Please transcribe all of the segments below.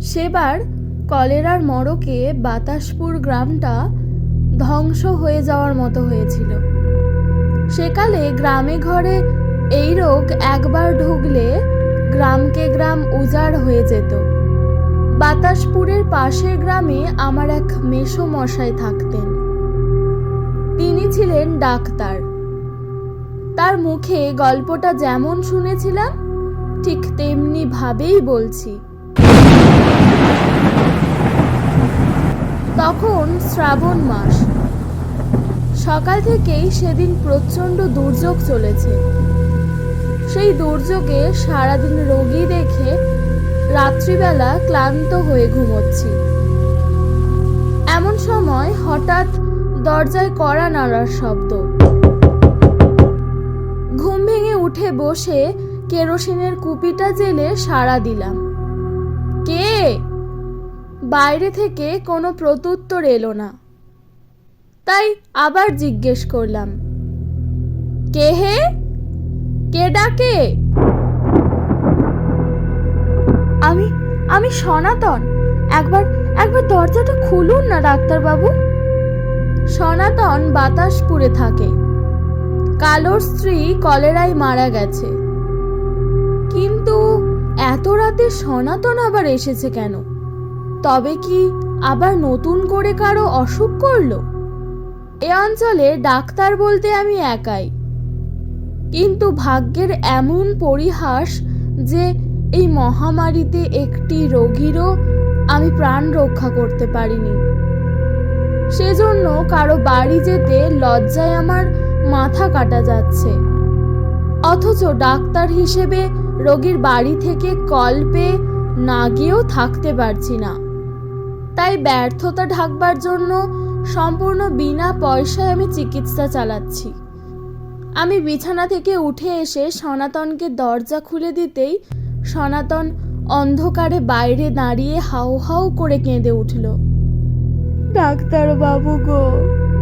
সেবার কলেরার মড়কে বাতাসপুর গ্রামটা ধ্বংস হয়ে যাওয়ার মতো হয়েছিল। সেকালে গ্রামে ঘরে এই রোগ একবার ঢুকলে গ্রামকে গ্রাম উজাড় হয়ে যেত। বাতাসপুরের পাশের গ্রামে আমার এক মেসো মশাই থাকতেন। তিনি ছিলেন ডাক্তার। তার মুখে গল্পটা যেমন শুনেছিলাম ঠিক তেমনি ভাবেই বলছি। তখন শ্রাবণ মাস। সকাল থেকেই সেদিন প্রচণ্ড দুর্যোগ চলেছে। সেই দুর্যোগে সারাদিন রোগী দেখে রাত্রিবেলা ক্লান্ত হয়ে ঘুমোচ্ছি। এমন সময় হঠাৎ দরজায় কড়া নাড়ার শব্দ। ঘুম ভেঙে উঠে বসে কেরোসিনের কুপিটা জেলে সাড়া দিলাম। কে? বাইরে থেকে কোনো প্রত্যুত্তর এলো না। তাই আবার জিজ্ঞেস করলাম, কে হে? কে ডাকে? আমি সনাতন। একবার দরজাটা খুলুন না ডাক্তারবাবু। সনাতন বাতাসপুরে থাকে। কালোর স্ত্রী কলেরায় মারা গেছে। কিন্তু এত রাতে সনাতন আবার এসেছে কেন? তবে কি আবার নতুন করে কারো অসুখ করলো? এ অঞ্চলে ডাক্তার বলতে আমি একাই। কিন্তু ভাগ্যের এমন পরিহাস যে এই মহামারীতে একটি রোগীরও আমি প্রাণ রক্ষা করতে পারিনি। সেজন্য কারো বাড়ি যেতে লজ্জায় আমার মাথা কাটা যাচ্ছে। অথচ ডাক্তার হিসেবে রোগীর বাড়ি থেকে কল পেয়ে না গিয়েও থাকতে পারছি না। তাই ব্যর্থতা ঢাকবার জন্য সম্পূর্ণ বিনা পয়সায় আমি চিকিৎসা চালাচ্ছি। আমি বিছানা থেকে উঠে এসে সনাতনকে দরজা খুলে দিতেই সনাতন অন্ধকারে বাইরে দাঁড়িয়ে হাউ হাউ করে কেঁদে উঠল। ডাক্তার বাবু গো,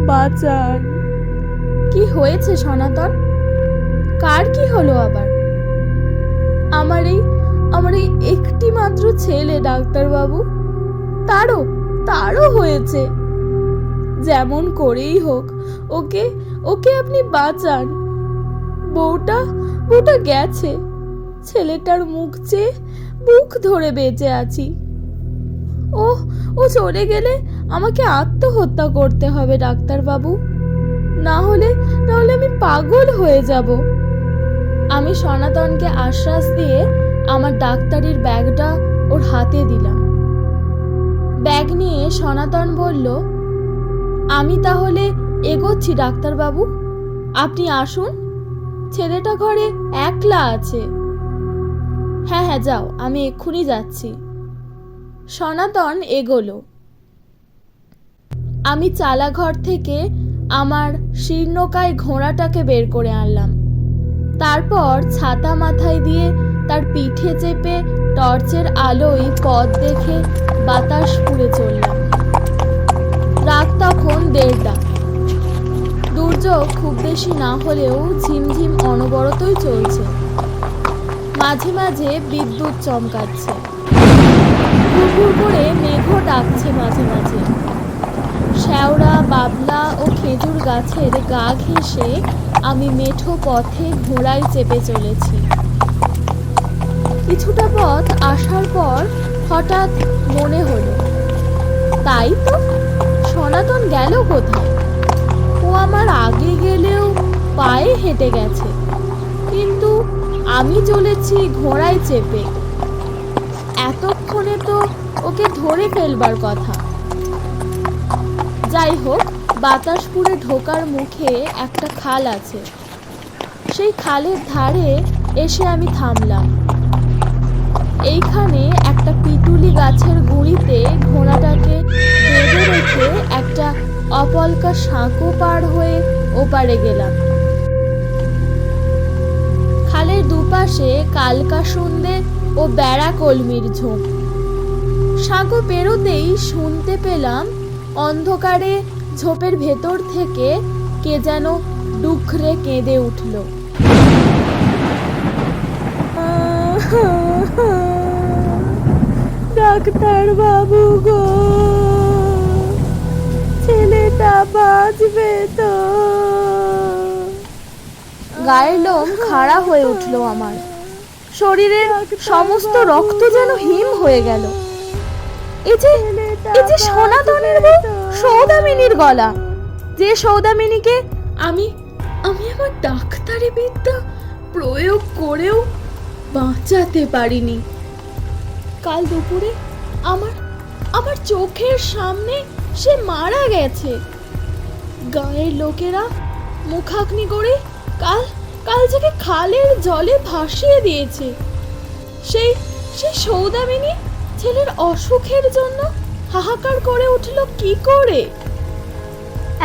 বাঁচান। কি হয়েছে সনাতন? কার কি হলো আবার? আমার এই একটি মাত্র ছেলে ডাক্তার বাবু, তারও হয়েছে। যেমন করেই হোক ওকে আপনি বাঁচান। বউটা গেছে। ছেলেটার মুখ চেয়ে বুক ধরে বেঁচে আছি। ও চলে গেলে আমাকে আত্মহত্যা করতে হবে ডাক্তার বাবু। না হলে আমি পাগল হয়ে যাব। আমি সনাতনকে আশ্বাস দিয়ে আমার ডাক্তারির ব্যাগটা ওর হাতে দিলাম। ব্যাগ নিয়ে সনাতন বলল, আমি তাহলে এগোচ্ছি ডাক্তারবাবু, আপনি আসুন। ছেলেটা ঘরে একলা আছে। হ্যাঁ যাও, আমি এক্ষুনি যাচ্ছি। সনাতন এগোলো। আমি চালাঘর থেকে আমার শীর্ণকায় ঘোড়াটাকে বের করে আনলাম। তারপর ছাতা মাথায় দিয়ে তার পিঠে চেপে টর্চের আলোয় পথ দেখে বাতাসপুরে চললাম। রাত তখন 1:30। দুর্যোগ খুব বেশি না হলেও ঝিমঝিম অনবরতই চলছে। মাঝে মাঝে বিদ্যুৎ চমকাচ্ছে। ঘুরঘুর করে মেঘও ডাকছে মাঝে মাঝে। শ্যাওড়া, বাবলা ও খেজুর গাছের গা ঘেঁষে আমি মেঠো পথে ঘোড়ায় চেপে চলেছি। কিছুটা পথ আসার পর হঠাৎ মনে হলো, তাই তো, সনাতন গেল কোথায়? ও আমার আগে গেলেও পায়ে হেঁটে গেছে, কিন্তু আমি চলেছি ঘোড়ায় চেপে। এতক্ষণে তো ওকে ধরে ফেলবার কথা। যাই হোক, বাতাসপুরে ঢোকার মুখে একটা খাল আছে। সেই খালের ধারে এসে আমি থামলাম। এইখানে একটা পিটুলি গাছের গুঁড়িতে ঘোড়াটাকে বেঁধে রেখে একটা অপলকা সাঁকো পার হয়ে ওপারে গেলাম। খালের দুপাশে কালকাসুন্দে ও বেড়া কলমির ঝোপ। সাঁকো পেরোতেই শুনতে পেলাম অন্ধকারে ঝোপের ভেতর থেকে কে যেন ডুকরে কেঁদে উঠল। ডাক্তার বাবু গো, ছেলেটা বাঁচবে তো? গায়ের লোম খাড়া হয়ে উঠলো আমার, শরীরের সমস্ত রক্ত যেন হিম হয়ে গেল। এই যে সনাতনের বউ সৌদামিনীর গলা, যে সৌদামিনীকে আমি আমার ডাক্তারি বিদ্যা প্রয়োগ করেও বাঁচাতে পারিনি। কাল দুপুরে আমার চোখের সামনে সে মারা গেছে। গায়ের লোকেরা মুখাগ্নি করে কাল যাকে খালের জলে ভাসিয়ে দিয়েছে। সেই সৌদামিনী ছেলের অসুখের জন্য হাহাকার করে উঠল কি করে?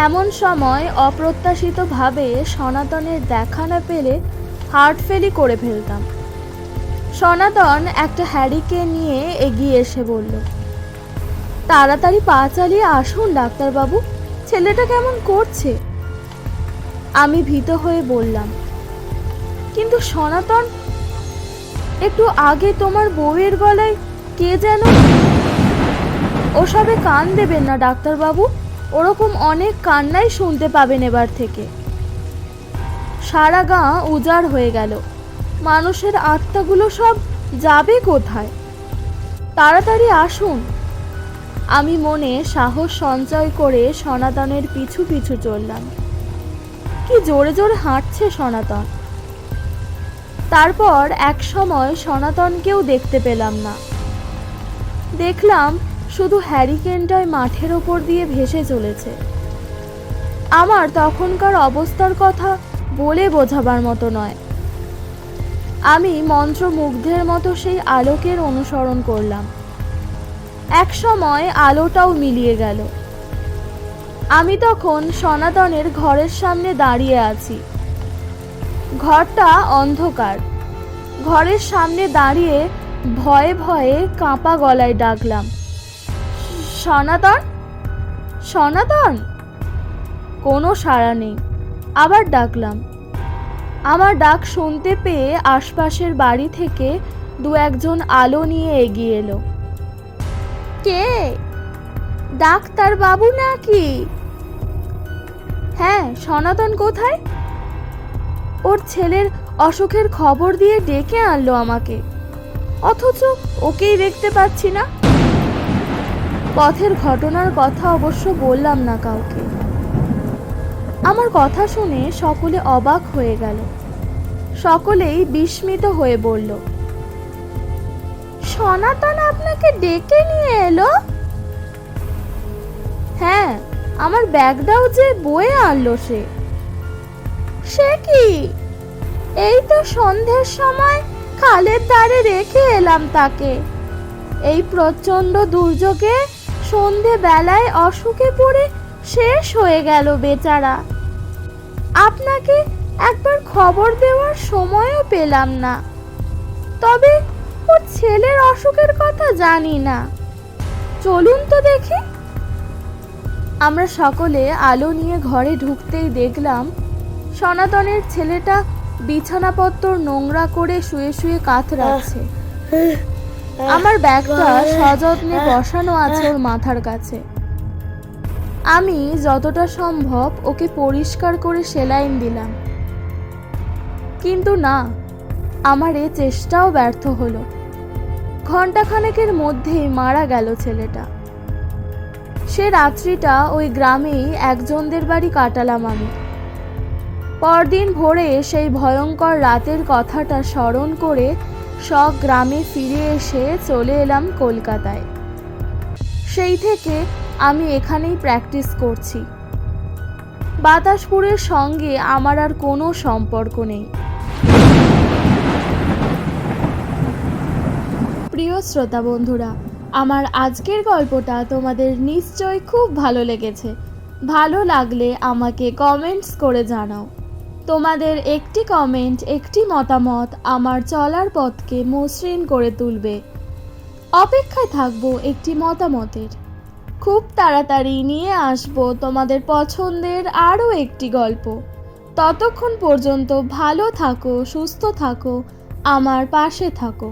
এমন সময় অপ্রত্যাশিতভাবে সনাতনের দেখা না পেলে হার্ট ফেলি করে ফেলতাম। সনাতন একটা হ্যারিকেন নিয়ে এগিয়ে এসে বলল, তাড়াতাড়ি পা চালিয়ে আসুন ডাক্তারবাবু, ছেলেটা কেমন করছে? আমি ভীত হয়ে বললাম, কিন্তু সনাতন, একটু আগে তোমার বউয়ের গলায় কে যেন। ওসবে কান দেবেন না ডাক্তারবাবু, ওরকম অনেক কান্নাই শুনতে পাবেন এবার থেকে। সারা গা উজাড় হয়ে গেল, মানুষের আত্মাগুলো সব যাবে কোথায়? তাড়াতাড়ি আসুন। আমি মনে সাহস সঞ্চয় করে সনাতনের পিছু পিছু চললাম। কি জোরে জোরে হাঁটছে সনাতন। তারপর এক সময় সনাতনকেও দেখতে পেলাম না। দেখলাম শুধু হ্যারিকেনটাই মাঠের ওপর দিয়ে ভেসে চলেছে। আমার তখনকার অবস্থার কথা বলে বোঝাবার মতো নয়। আমি মন্ত্রমুগ্ধের মতো সেই আলোকের অনুসরণ করলাম। এক সময় আলোটাও মিলিয়ে গেল। আমি তখন সনাতনের ঘরের সামনে দাঁড়িয়ে আছি। ঘরটা অন্ধকার। ঘরের সামনে দাঁড়িয়ে ভয়ে ভয়ে কাঁপা গলায় ডাকলাম, সনাতন, সনাতন। কোনো সাড়া নেই। আবার ডাকলাম। আমার ডাক শুনতে পেয়ে আশপাশের বাড়ি থেকে দু একজন আলো নিয়ে এগিয়ে এলো। কে? ডাক্তার বাবু নাকি? হ্যাঁ। সনাতন কোথায়? ওর ছেলের অসুখের খবর দিয়ে ডেকে আনলো আমাকে, অথচ ওকেই দেখতে পাচ্ছি না। পথের ঘটনার কথা অবশ্য বললাম না কাউকে। আমার কথা শুনে সকলে অবাক হয়ে গেল। সকলেই বিস্মিত হয়ে বলল, সনাতন আপনাকে ডেকে নিয়ে এলো? হ্যাঁ, আমার ব্যাগটাও যে বয়ে আনলো সে। সে কি? এই তো সন্ধ্যের সময় খালের ধারে রেখে এলাম তাকে। এই প্রচন্ড দুর্যোগে সন্ধে বেলায় অসুখে পড়ে শেষ হয়ে গেল বেচারা। আপনাকে একবার খবর দেওয়ার সময়ও পেলাম না। তবে ওর ছেলের অসুখের কথা জানি না। চলুন তো দেখি। আমরা সকলে আলো নিয়ে ঘরে ঢুকতেই দেখলাম সনাতনের ছেলেটা বিছানাপত্র নোংরা করে শুয়ে শুয়ে কাতরাচ্ছে। আমার ব্যাগটা সযত্নে বসানো আছে ওর মাথার কাছে। আমি যতটা সম্ভব ওকে পরিষ্কার করে সেলাইন দিলাম, কিন্তু না, আমার এ চেষ্টাও ব্যর্থ হলো। ঘণ্টাখানেকের মধ্যেই মারা গেল ছেলেটা। সে রাত্রিটা ওই গ্রামেই একজনদের বাড়ি কাটালাম আমি। পরদিন ভোরে সেই ভয়ঙ্কর রাতের কথাটা স্মরণ করে গ্রামে ফিরে এসে চলে এলাম কলকাতায়। সেই থেকে আমি এখানেই প্র্যাকটিস করছি। বাতাসপুরের সঙ্গে আমার আর কোনো সম্পর্ক নেই। প্রিয় শ্রোতা বন্ধুরা, আমার আজকের গল্পটা তোমাদের নিশ্চয়ই খুব ভালো লেগেছে। ভালো লাগলে আমাকে কমেন্টস করে জানাও। তোমাদের একটি কমেন্ট, একটি মতামত আমার চলার পথকে মসৃণ করে তুলবে। অপেক্ষায় থাকবো একটি মতামতের। খুব তাড়াতাড়ি নিয়ে আসবো তোমাদের পছন্দের আরও একটি গল্প। ততক্ষণ পর্যন্ত ভালো থাকো, সুস্থ থাকো, আমার পাশে থাকো।